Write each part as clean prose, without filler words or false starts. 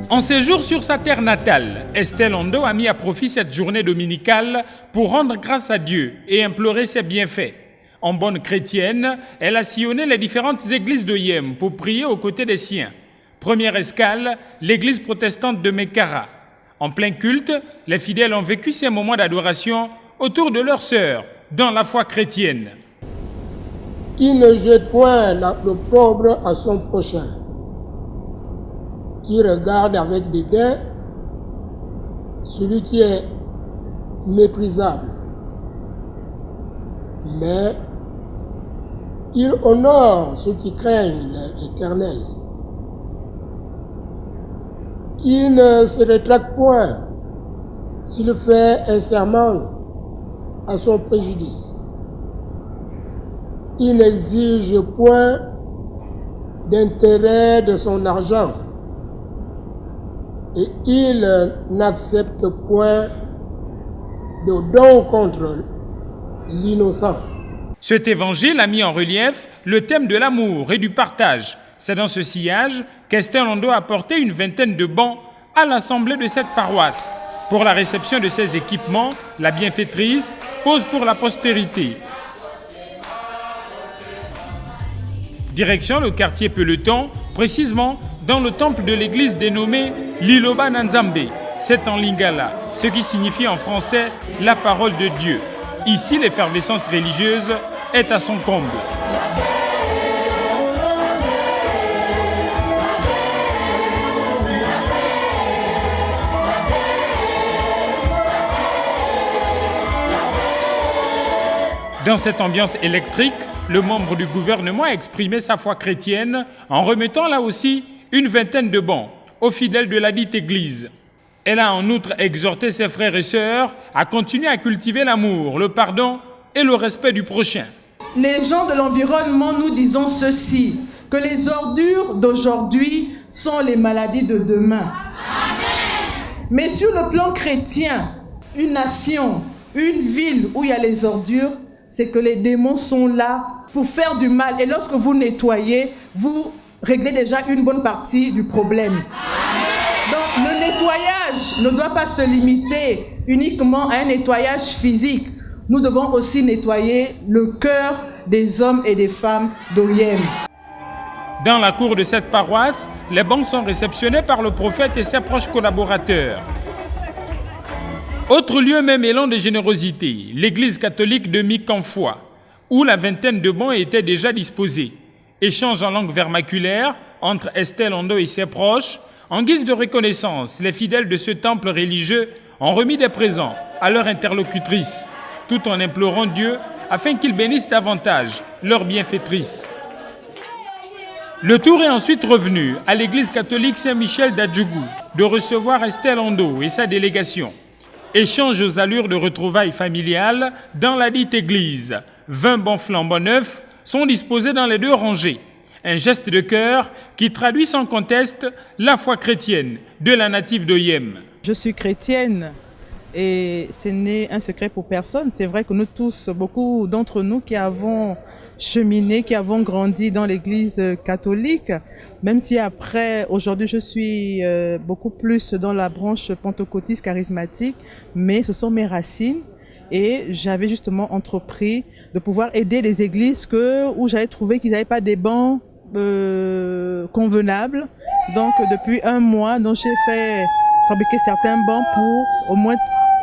En séjour sur sa terre natale, Estelle Ondo a mis à profit cette journée dominicale pour rendre grâce à Dieu et implorer ses bienfaits. En bonne chrétienne, elle a sillonné les différentes églises de Yem pour prier aux côtés des siens. Première escale, l'église protestante de Mekara. En plein culte, les fidèles ont vécu ces moments d'adoration autour de leur sœur, dans la foi chrétienne. Qui ne jette point l'opprobre à son prochain, qui regarde avec dédain celui qui est méprisable, mais il honore ceux qui craignent l'Éternel. Il ne se rétracte point s'il fait un serment à son préjudice. Il n'exige point d'intérêt de son argent et il n'accepte point de don contre l'innocent. Cet évangile a mis en relief le thème de l'amour et du partage. C'est dans ce sillage qu'Estelle Ondo a apporté une vingtaine de bancs à l'assemblée de cette paroisse. Pour la réception de ces équipements, la bienfaitrice pose pour la postérité. Direction le quartier Peloton, précisément dans le temple de l'église dénommée Liloba Nanzambe. C'est en lingala, ce qui signifie en français la parole de Dieu. Ici, l'effervescence religieuse est à son comble. Dans cette ambiance électrique, le membre du gouvernement a exprimé sa foi chrétienne en remettant là aussi une vingtaine de bancs aux fidèles de la dite église. Elle a en outre exhorté ses frères et sœurs à continuer à cultiver l'amour, le pardon et le respect du prochain. Les gens de l'environnement nous disons ceci, que les ordures d'aujourd'hui sont les maladies de demain. Amen. Mais sur le plan chrétien, une nation, une ville où il y a les ordures, c'est que les démons sont là pour faire du mal. Et lorsque vous nettoyez, vous réglez déjà une bonne partie du problème. Donc le nettoyage ne doit pas se limiter uniquement à un nettoyage physique. Nous devons aussi nettoyer le cœur des hommes et des femmes d'Oyem. Dans la cour de cette paroisse, les bancs sont réceptionnés par le prophète et ses proches collaborateurs. Autre lieu même élan de générosité, l'église catholique de Mikanfoua, où la vingtaine de bancs étaient déjà disposés. Échange en langue vermaculaire entre Estelle Ondo et ses proches. En guise de reconnaissance, les fidèles de ce temple religieux ont remis des présents à leur interlocutrice, tout en implorant Dieu afin qu'il bénisse davantage leur bienfaitrice. Le tour est ensuite revenu à l'église catholique Saint-Michel d'Adjougou de recevoir Estelle Ondo et sa délégation. Échange aux allures de retrouvailles familiales dans la dite église. 20 bancs flambant neufs sont disposés dans les deux rangées. Un geste de cœur qui traduit sans conteste la foi chrétienne de la native d'Oyem. Je suis chrétienne et ce n'est un secret pour personne. C'est vrai que nous tous, beaucoup d'entre nous qui avons cheminé, qui avons grandi dans l'église catholique, même si après, aujourd'hui, je suis beaucoup plus dans la branche pentecôtiste charismatique, mais ce sont mes racines. Et j'avais justement entrepris de pouvoir aider les églises où j'avais trouvé qu'ils n'avaient pas des bancs convenables. Donc depuis un mois, j'ai fait fabriquer certains bancs pour au moins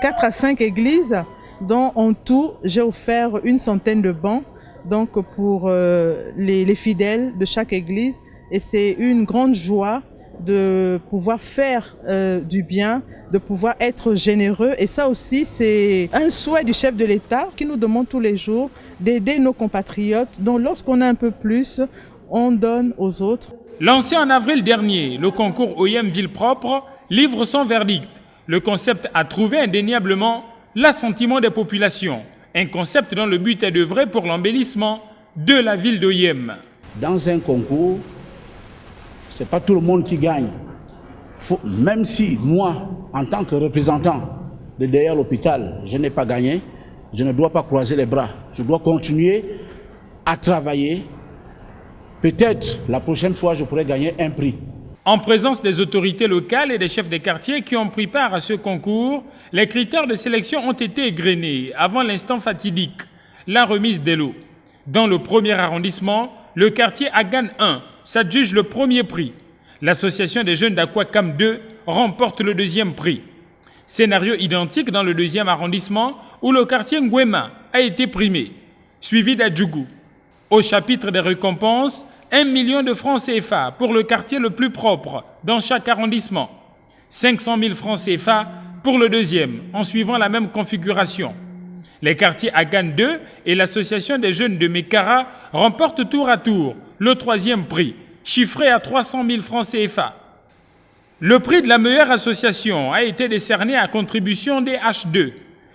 4 à 5 églises, dont en tout, j'ai offert une centaine de bancs donc pour les fidèles de chaque église. Et c'est une grande joie de pouvoir faire du bien, de pouvoir être généreux. Et ça aussi, c'est un souhait du chef de l'État qui nous demande tous les jours d'aider nos compatriotes. Donc lorsqu'on a un peu plus, on donne aux autres. Lancé en avril dernier, le concours Oyem Ville Propre livre son verdict. Le concept a trouvé indéniablement l'assentiment des populations. Un concept dont le but est d'œuvrer pour l'embellissement de la ville d'Oyem. Dans un concours, ce n'est pas tout le monde qui gagne. même si moi, en tant que représentant de derrière l'hôpital, je n'ai pas gagné, je ne dois pas croiser les bras. Je dois continuer à travailler. Peut-être la prochaine fois, je pourrai gagner un prix. En présence des autorités locales et des chefs des quartiers qui ont pris part à ce concours, les critères de sélection ont été égrenés avant l'instant fatidique, la remise des lots. Dans le premier arrondissement, le quartier Agane 1 s'adjuge le premier prix. L'association des jeunes d'Aquacam 2 remporte le deuxième prix. Scénario identique dans le deuxième arrondissement où le quartier Nguema a été primé, suivi d'Adjougou. Au chapitre des récompenses, 1 million de francs CFA pour le quartier le plus propre dans chaque arrondissement. 500 000 francs CFA pour le deuxième, en suivant la même configuration. Les quartiers Agane 2 et l'association des jeunes de Mekara remportent tour à tour le troisième prix, chiffré à 300 000 francs CFA. Le prix de la meilleure association a été décerné à contribution des H2.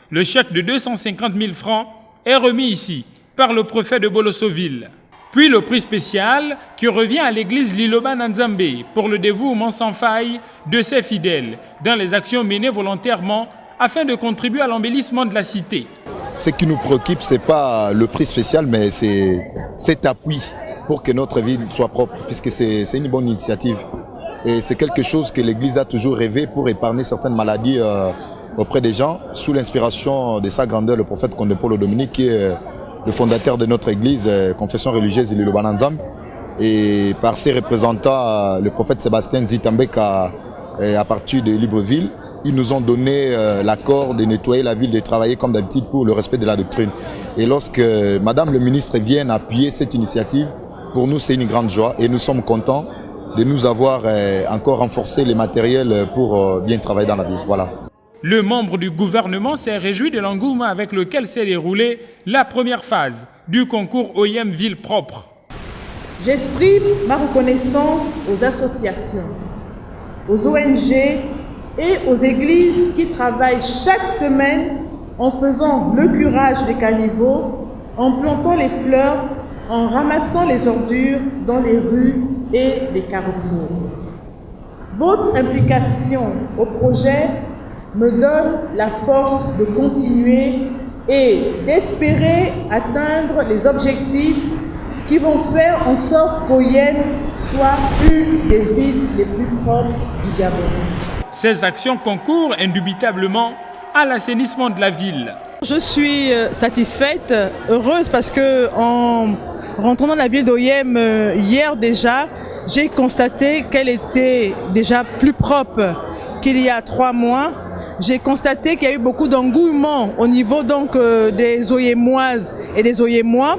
Le chèque de 250 000 francs est remis ici par le préfet de Bolossoville. Puis le prix spécial qui revient à l'église Liloba Nzambe pour le dévouement sans faille de ses fidèles dans les actions menées volontairement afin de contribuer à l'embellissement de la cité. Ce qui nous préoccupe, ce n'est pas le prix spécial, mais c'est cet appui pour que notre ville soit propre, puisque c'est une bonne initiative. Et c'est quelque chose que l'Église a toujours rêvé pour épargner certaines maladies auprès des gens, sous l'inspiration de sa grandeur, le prophète Condé Polo Dominique, qui est le fondateur de notre Église, confession religieuse Liloba Nzambe. Et par ses représentants, le prophète Sébastien Zitambeka, à partir de Libreville, ils nous ont donné l'accord de nettoyer la ville, de travailler comme d'habitude pour le respect de la doctrine. Et lorsque Madame le ministre vient appuyer cette initiative, pour nous c'est une grande joie et nous sommes contents de nous avoir encore renforcé les matériels pour bien travailler dans la ville. Voilà. Le membre du gouvernement s'est réjoui de l'engouement avec lequel s'est déroulée la première phase du concours OIM Ville Propre. J'exprime ma reconnaissance aux associations, aux ONG et aux églises qui travaillent chaque semaine en faisant le curage des caniveaux, en plantant les fleurs, en ramassant les ordures dans les rues et les carrefours. Votre implication au projet me donne la force de continuer et d'espérer atteindre les objectifs qui vont faire en sorte qu'Oyem soit une des villes les plus propres du Gabon. Ces actions concourent indubitablement à l'assainissement de la ville. Je suis satisfaite, heureuse parce que en rentrant dans la ville d'Oyem hier déjà, j'ai constaté qu'elle était déjà plus propre qu'il y a 3 mois. J'ai constaté qu'il y a eu beaucoup d'engouement au niveau donc des Oyémoises et des Oyémois.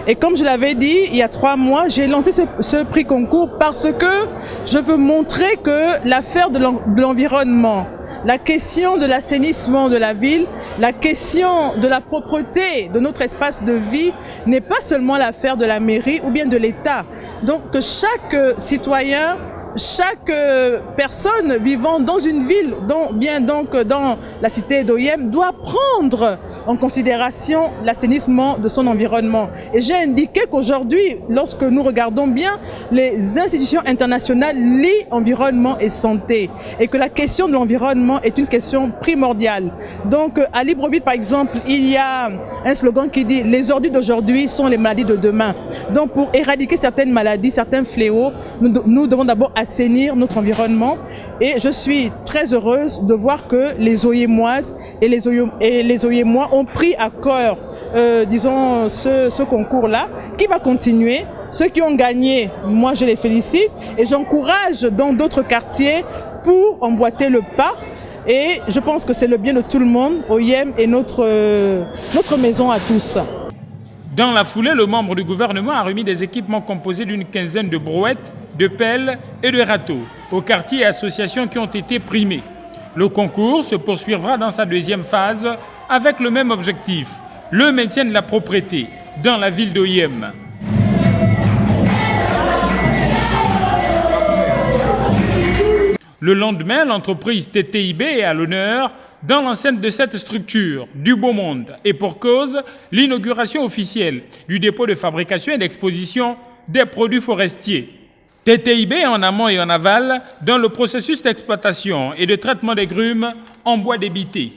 Et comme je l'avais dit, il y a 3 mois, j'ai lancé ce prix concours parce que je veux montrer que l'affaire de l'environnement, la question de l'assainissement de la ville, la question de la propreté de notre espace de vie n'est pas seulement l'affaire de la mairie ou bien de l'État. Donc que chaque citoyen, chaque personne vivant dans une ville, dans la cité d'Oyem, doit prendre en considération l'assainissement de son environnement. Et j'ai indiqué qu'aujourd'hui, lorsque nous regardons bien, les institutions internationales lient environnement et santé, et que la question de l'environnement est une question primordiale. Donc à Libreville, par exemple, il y a un slogan qui dit « Les ordures d'aujourd'hui sont les maladies de demain ». Donc pour éradiquer certaines maladies, certains fléaux, nous devons d'abord assainir notre environnement. Et je suis très heureuse de voir que les Oyémoises et les Oyémois ont pris à cœur, disons, ce concours-là, qui va continuer. Ceux qui ont gagné, moi je les félicite et j'encourage dans d'autres quartiers pour emboîter le pas. Et je pense que c'est le bien de tout le monde. Oyem est notre maison à tous. Dans la foulée, le membre du gouvernement a remis des équipements composés d'une quinzaine de brouettes, de pelles et de râteaux aux quartiers et associations qui ont été primés. Le concours se poursuivra dans sa deuxième phase avec le même objectif, le maintien de la propreté dans la ville d'Oyem. Le lendemain, l'entreprise TTIB est à l'honneur dans l'enceinte de cette structure du beau monde et pour cause, l'inauguration officielle du dépôt de fabrication et d'exposition des produits forestiers. TTIB en amont et en aval dans le processus d'exploitation et de traitement des grumes en bois débité.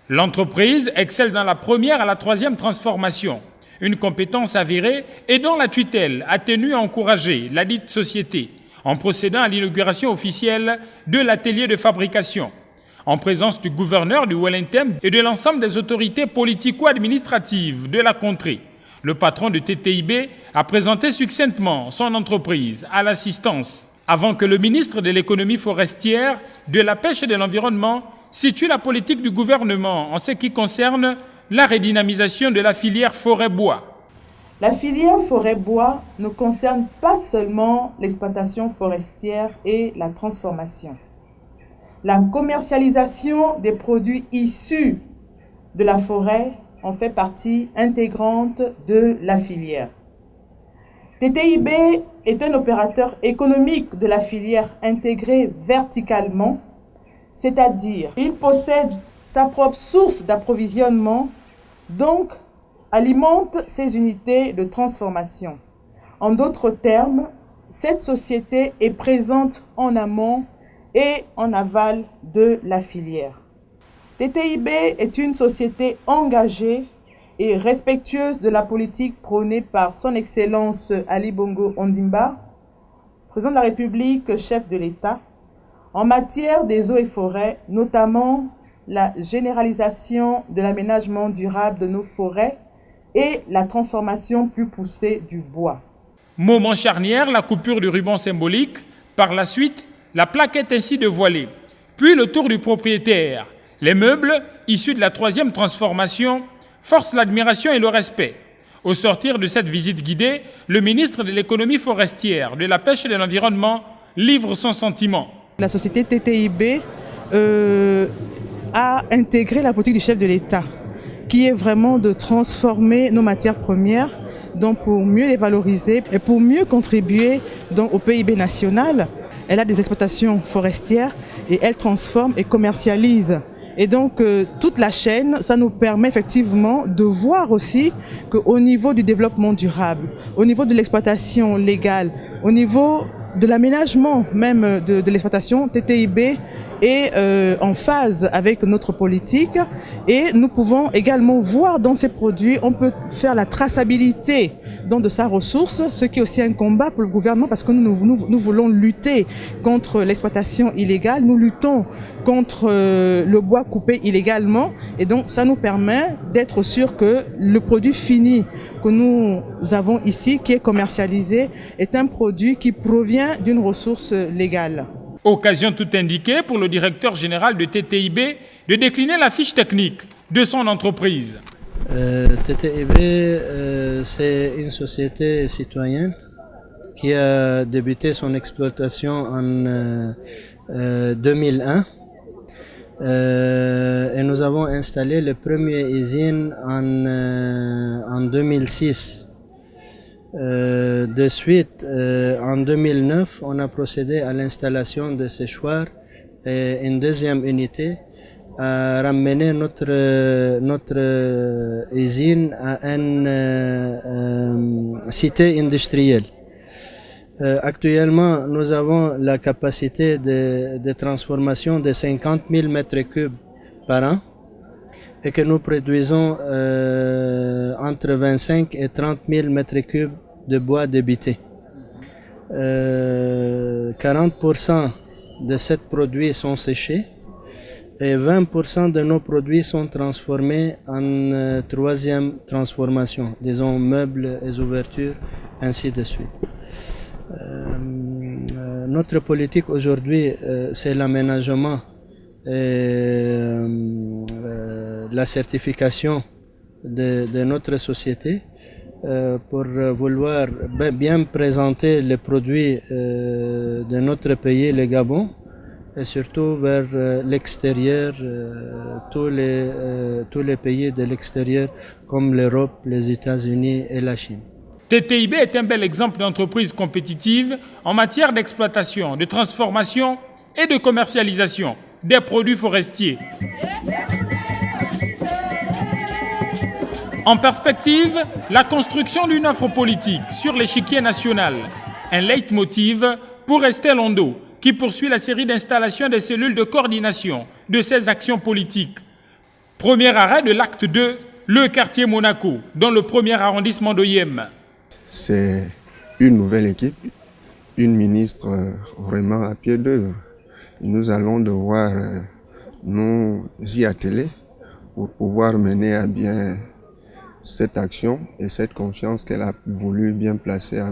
L'entreprise excelle dans la première à la troisième transformation, une compétence avérée et dont la tutelle a tenu à encourager la dite société en procédant à l'inauguration officielle de l'atelier de fabrication, en présence du gouverneur du Wellington et de l'ensemble des autorités politico-administratives de la contrée. Le patron de TTIB a présenté succinctement son entreprise à l'assistance, avant que le ministre de l'économie forestière, de la pêche et de l'environnement situe la politique du gouvernement en ce qui concerne la redynamisation de la filière forêt-bois. La filière forêt-bois ne concerne pas seulement l'exploitation forestière et la transformation. La commercialisation des produits issus de la forêt en fait partie intégrante de la filière. TTIB est un opérateur économique de la filière intégré verticalement, c'est-à-dire il possède sa propre source d'approvisionnement, donc alimente ses unités de transformation. En d'autres termes, cette société est présente en amont et en aval de la filière. TTIB est une société engagée et respectueuse de la politique prônée par son Excellence Ali Bongo Ondimba, président de la République, chef de l'État, en matière des eaux et forêts, notamment la généralisation de l'aménagement durable de nos forêts et la transformation plus poussée du bois. Moment charnière, la coupure du ruban symbolique. Par la suite, la plaque est ainsi dévoilée. Puis le tour du propriétaire. Les meubles, issus de la troisième transformation, forcent l'admiration et le respect. Au sortir de cette visite guidée, le ministre de l'économie forestière, de la pêche et de l'environnement livre son sentiment. La société TTIB a intégré la politique du chef de l'État, qui est vraiment de transformer nos matières premières, donc pour mieux les valoriser et pour mieux contribuer donc, au PIB national. Elle a des exploitations forestières et elle transforme et commercialise. Et donc, toute la chaîne, ça nous permet effectivement de voir aussi qu'au niveau du développement durable, au niveau de l'exploitation légale, au niveau de l'aménagement même de l'exploitation, TTIB est en phase avec notre politique et nous pouvons également voir dans ces produits, on peut faire la traçabilité de sa ressource, ce qui est aussi un combat pour le gouvernement parce que nous voulons lutter contre l'exploitation illégale, nous luttons contre le bois coupé illégalement et donc ça nous permet d'être sûr que le produit fini que nous avons ici, qui est commercialisé, est un produit qui provient d'une ressource légale. Occasion tout indiquée pour le directeur général de TTIB de décliner la fiche technique de son entreprise. TTIB, c'est une société citoyenne qui a débuté son exploitation en 2001. Et nous avons installé les premières usines en 2006. De suite, en 2009, on a procédé à l'installation de séchoirs et une deuxième unité à ramener notre usine à une cité industrielle. Actuellement, nous avons la capacité de transformation de 50 000 mètres cubes par an et que nous produisons entre 25 et 30 000 mètres cubes de bois débité. 40% de ces produits sont séchés et 20% de nos produits sont transformés en troisième transformation, disons meubles et ouvertures, ainsi de suite. Notre politique aujourd'hui, c'est l'aménagement et la certification de notre société pour vouloir bien présenter les produits de notre pays, le Gabon, et surtout vers l'extérieur, tous les pays de l'extérieur comme l'Europe, les États-Unis et la Chine. TTIB est un bel exemple d'entreprise compétitive en matière d'exploitation, de transformation et de commercialisation des produits forestiers. En perspective, la construction d'une offre politique sur l'échiquier national, un leitmotiv pour Estelle Ondo, qui poursuit la série d'installations des cellules de coordination de ses actions politiques. Premier arrêt de l'acte 2, le quartier Monaco, dans le premier arrondissement d'Oyem. C'est une nouvelle équipe, une ministre vraiment à pied d'œuvre. Nous allons devoir nous y atteler pour pouvoir mener à bien cette action et cette confiance qu'elle a voulu bien placer à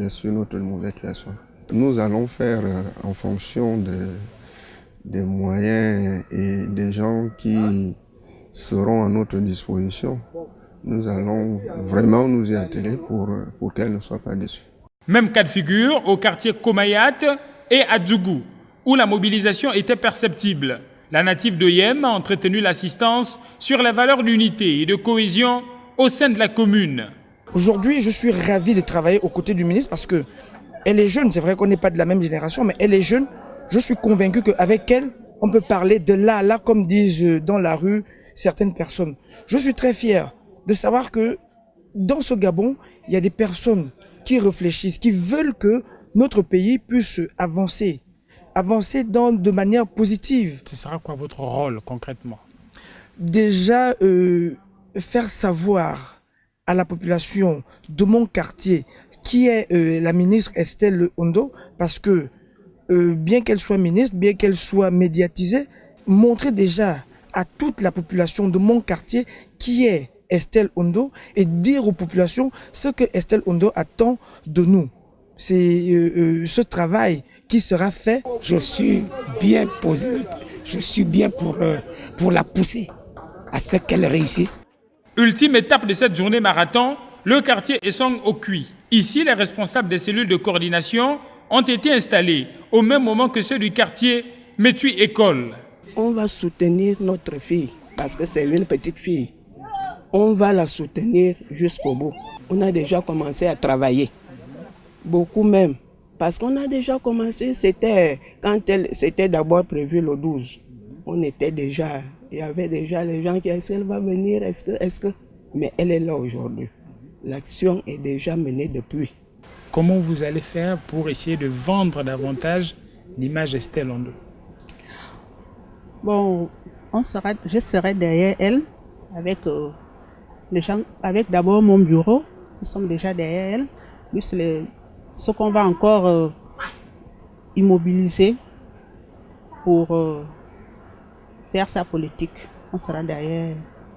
sur notre nouvelle création. Nous allons faire en fonction des moyens et des gens qui seront à notre disposition. Nous allons vraiment nous y atteler pour qu'elle ne soit pas déçue. Même cas de figure au quartier Komayat et à Djougou, où la mobilisation était perceptible. La native d'Oyem a entretenu l'assistance sur les valeurs d'unité et de cohésion au sein de la commune. Aujourd'hui, je suis ravi de travailler aux côtés du ministre parce qu'elle est jeune. C'est vrai qu'on n'est pas de la même génération, mais elle est jeune. Je suis convaincu qu'avec elle, on peut parler de là à là, comme disent dans la rue certaines personnes. Je suis très fier de savoir que dans ce Gabon, il y a des personnes qui réfléchissent, qui veulent que notre pays puisse avancer de manière positive. Ce sera quoi votre rôle concrètement? Déjà, faire savoir à la population de mon quartier qui est la ministre Estelle Ondo, parce que bien qu'elle soit ministre, bien qu'elle soit médiatisée, montrer déjà à toute la population de mon quartier qui est Estelle Ondo et dire aux populations ce que Estelle Ondo attend de nous. C'est ce travail qui sera fait. Je suis bien posé, je suis bien pour la pousser à ce qu'elle réussisse. Ultime étape de cette journée marathon, le quartier Essong au Cuit. Ici, les responsables des cellules de coordination ont été installés au même moment que ceux du quartier Metui École. On va soutenir notre fille parce que c'est une petite fille. On va la soutenir jusqu'au bout. On a déjà commencé à travailler, beaucoup même, parce qu'on a déjà commencé, c'était d'abord prévu le 12. On était déjà, il y avait déjà les gens qui disaient, elle va venir, est-ce que, mais elle est là aujourd'hui. L'action est déjà menée depuis. Comment vous allez faire pour essayer de vendre davantage l'image Estelle Ondo? Bon, je serai derrière elle avec les gens, avec d'abord mon bureau. Nous sommes déjà derrière elle. Plus ce qu'on va encore immobiliser pour faire sa politique. On sera derrière.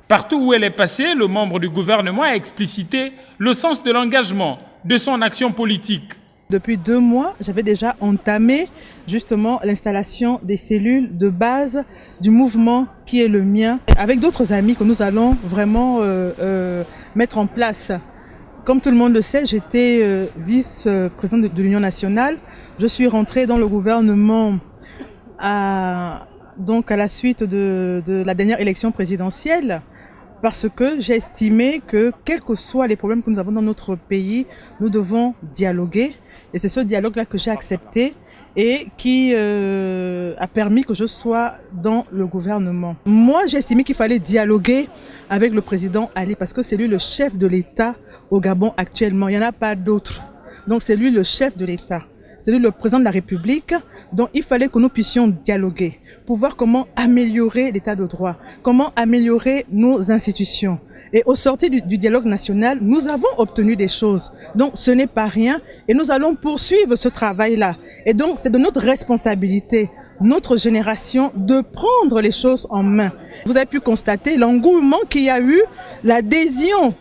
Partout où elle est passée, le membre du gouvernement a explicité le sens de l'engagement de son action politique. Depuis 2 mois, j'avais déjà entamé justement l'installation des cellules de base du mouvement qui est le mien, avec d'autres amis que nous allons vraiment mettre en place. Comme tout le monde le sait, j'étais vice-présidente de l'Union nationale. Je suis rentrée dans le gouvernement donc à la suite de la dernière élection présidentielle, parce que j'ai estimé que, quels que soient les problèmes que nous avons dans notre pays, nous devons dialoguer. Et c'est ce dialogue-là que j'ai accepté et qui a permis que je sois dans le gouvernement. Moi, j'ai estimé qu'il fallait dialoguer avec le président Ali, parce que c'est lui le chef de l'État au Gabon actuellement. Il n'y en a pas d'autre. Donc c'est lui le chef de l'État. C'est lui le président de la République. Donc il fallait que nous puissions dialoguer pour voir comment améliorer l'état de droit, comment améliorer nos institutions. Et au sortir du dialogue national, nous avons obtenu des choses. Donc ce n'est pas rien et nous allons poursuivre ce travail-là. Et donc c'est de notre responsabilité, notre génération, de prendre les choses en main. Vous avez pu constater l'engouement qu'il y a eu, l'adhésion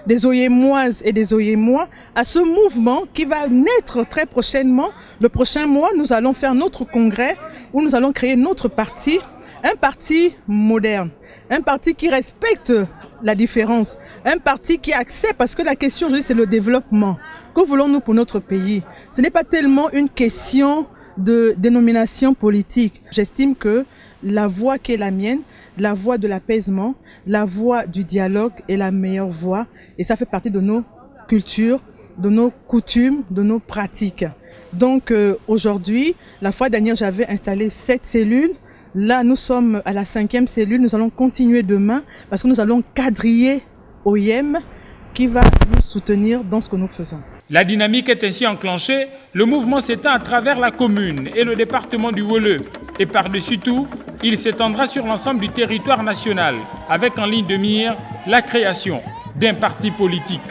des Oyemoises et des Oyemois à ce mouvement qui va naître très prochainement. Le prochain mois, nous allons faire notre congrès où nous allons créer notre parti, un parti moderne, un parti qui respecte la différence, un parti qui accepte, parce que la question aujourd'hui c'est le développement. Que voulons-nous pour notre pays? Ce n'est pas tellement une question de dénomination politique. J'estime que la voie qui est la mienne, la voie de l'apaisement, la voie du dialogue est la meilleure voie et ça fait partie de nos cultures, de nos coutumes, de nos pratiques. Donc aujourd'hui, la fois dernière j'avais installé 7 cellules. Là nous sommes à la 5e cellule, nous allons continuer demain parce que nous allons quadriller Oyem qui va nous soutenir dans ce que nous faisons. La dynamique est ainsi enclenchée, le mouvement s'étend à travers la commune et le département du Woleu. Et par-dessus tout, il s'étendra sur l'ensemble du territoire national, avec en ligne de mire la création d'un parti politique.